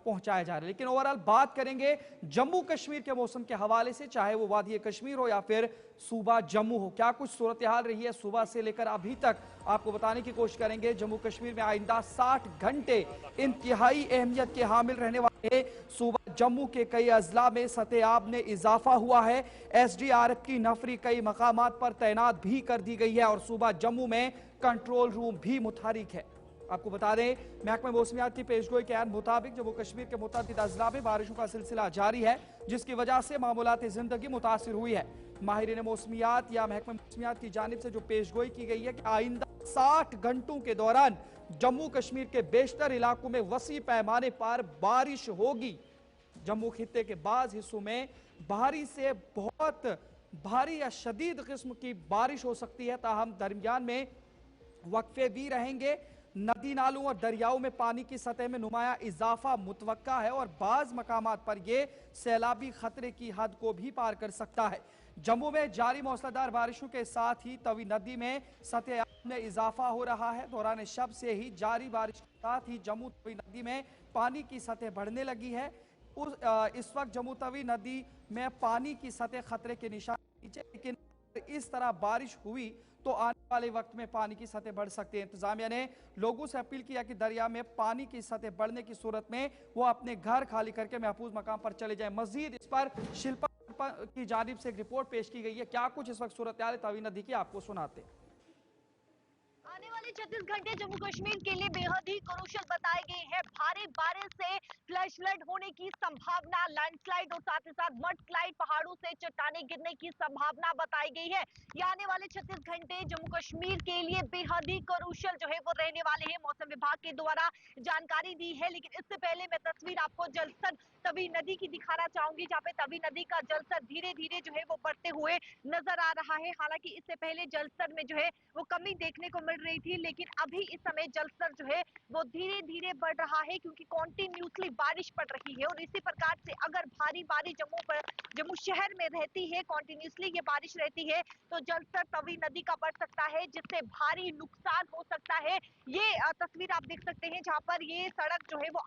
पहुंचाया जा रहा है। लेकिन ओवरऑल बात करेंगे जम्मू कश्मीर के मौसम के हवाले से, चाहे वो वादी कश्मीर हो या फिर सूबा जम्मू हो, क्या कुछ सूरत हाल रही है सुबह से लेकर अभी तक, आपको बताने की कोशिश करेंगे। जम्मू कश्मीर में आइंदा 60 घंटे इंतहाई अहमियत के हामिल रहने वाले सूबा जम्मू के कई अजला में सतह-ए-आब में इजाफा हुआ है। एसडीआरएफ की नफरी कई मकामात पर तैनात भी कर दी गई है और सूबा जम्मू में कंट्रोल रूम भी मुतहरिक है। आपको बता दें, महकमा मौसमियात की पेशगोई के मुताबिक जम्मू कश्मीर के मुतअद्दिद अजला में बारिशों का सिलसिला जारी है, जिसकी वजह से मामूलात जिंदगी मुतासिर हुई है। माहिरीन मौसमियात या महकमा मौसमियात की जानिब से जो पेशगोई की गई है कि आइंदा 60 घंटों के दौरान जम्मू कश्मीर के बेशतर इलाकों में वसी पैमाने पर बारिश होगी। जम्मू खित्ते के बाज हिस्सों में भारी से बहुत भारी या शदीद किस्म की बारिश हो सकती है, ताहम दरमियान में वक्फे भी रहेंगे। नदी नालों और दरियाओं में पानी की सतह में नुमाया इजाफा मुतवक्का है और बाज मकामात पर यह सैलाबी खतरे की हद को भी पार कर सकता है। जम्मू में जारी मौसलाधार बारिशों के साथ ही तवी नदी में सतह में इजाफा हो रहा है। दौरान शब से ही जारी बारिश के साथ ही जम्मू तवी नदी में पानी की सतह बढ़ने लगी है। इस वक्त जम्मू तवी नदी में पानी की सतह खतरे के निशान नीचे, लेकिन इस तरह बारिश हुई तो आने वाले वक्त में पानी की सतह बढ़ सकती है। इंतजामिया ने लोगों से अपील किया कि दरिया में पानी की सतह बढ़ने की सूरत में वो अपने घर खाली करके महफूज मकाम पर चले जाएं। मजीद इस पर शिल्पा की जानिब से एक रिपोर्ट पेश की गई है। क्या कुछ इस वक्त सूरत हाल तवी नदी की आपको सुनाते हैं। आने वाले 36 घंटे जम्मू कश्मीर के लिए बेहद ही क्रूशियल बताए गए हैं। भारी बारिश से फ्लैश फ्लड होने की संभावना, लैंडस्लाइड और साथ ही साथ मड स्लाइड, पहाड़ों से चट्टाने गिरने की संभावना बताई गई है। ये आने वाले 36 घंटे जम्मू कश्मीर के लिए बेहद ही क्रूशियल जो है वो रहने वाले हैं। मौसम विभाग के द्वारा जानकारी दी है, लेकिन इससे पहले मैं तस्वीर आपको जलस्तर तवी नदी की दिखाना चाहूंगी, जहाँ पे तवी नदी का जलस्तर धीरे धीरे जो है वो बढ़ते हुए नजर आ रहा है। हालांकि इससे पहले जलस्तर में जो है वो कमी देखने को मिल रही थी, लेकिन अभी इस समय जलस्तर जो है वो धीरे धीरे बढ़ रहा है, क्योंकि कॉन्टिन्यूसली बारिश पड़ रही है। और इसी प्रकार से अगर भारी बारिश जम्मू शहर में रहती है, कॉन्टिन्यूसली ये बारिश रहती है, तो जलस्तर तवी नदी का बढ़ सकता है, जिससे भारी नुकसान हो सकता है। ये तस्वीर आप देख सकते हैं, जहाँ पर ये सड़क जो है वो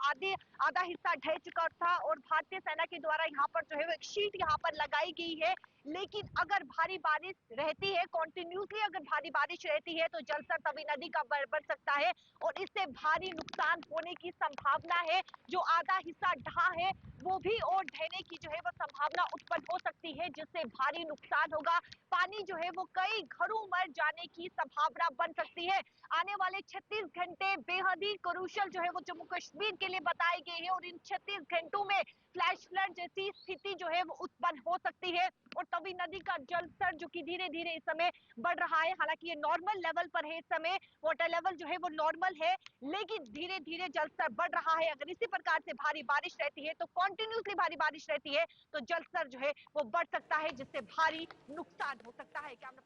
आधा हिस्सा ढह चुका था और भारतीय सेना के द्वारा यहाँ पर जो है वो एक शीट यहाँ पर लगाई गई है। लेकिन अगर भारी बारिश रहती है, कॉन्टिन्यूसली अगर भारी बारिश रहती है, तो जलस्तर तवी नदी का बढ़ सकता है और इससे भारी नुकसान होने की संभावना है। जो आधा हिस्सा ढहा है वो भी और ढहने की जो है वो संभावना उत्पन्न हो सकती है, जिससे भारी नुकसान होगा। पानी जो है वो कई घरों में जाने की संभावना बन सकती है। आने वाले 36 घंटे बेहद ही क्रूशियल जो है वो जम्मू कश्मीर के लिए बताए गए हैं और इन 36 घंटों में फ्लैश फ्लड जैसी स्थिति जो है वो उत्पन्न हो सकती है और तवी नदी का जलस्तर जो कि धीरे धीरे इस समय बढ़ रहा है। हालांकि ये नॉर्मल लेवल पर है, इस समय वाटर लेवल जो है वो नॉर्मल है, लेकिन धीरे धीरे जलस्तर बढ़ रहा है। अगर इसी प्रकार से भारी बारिश रहती है, तो कॉन्टिन्यूसली भारी बारिश रहती है, तो जलस्तर जो है वो बढ़ सकता है, जिससे भारी नुकसान हो सकता है। कैमरा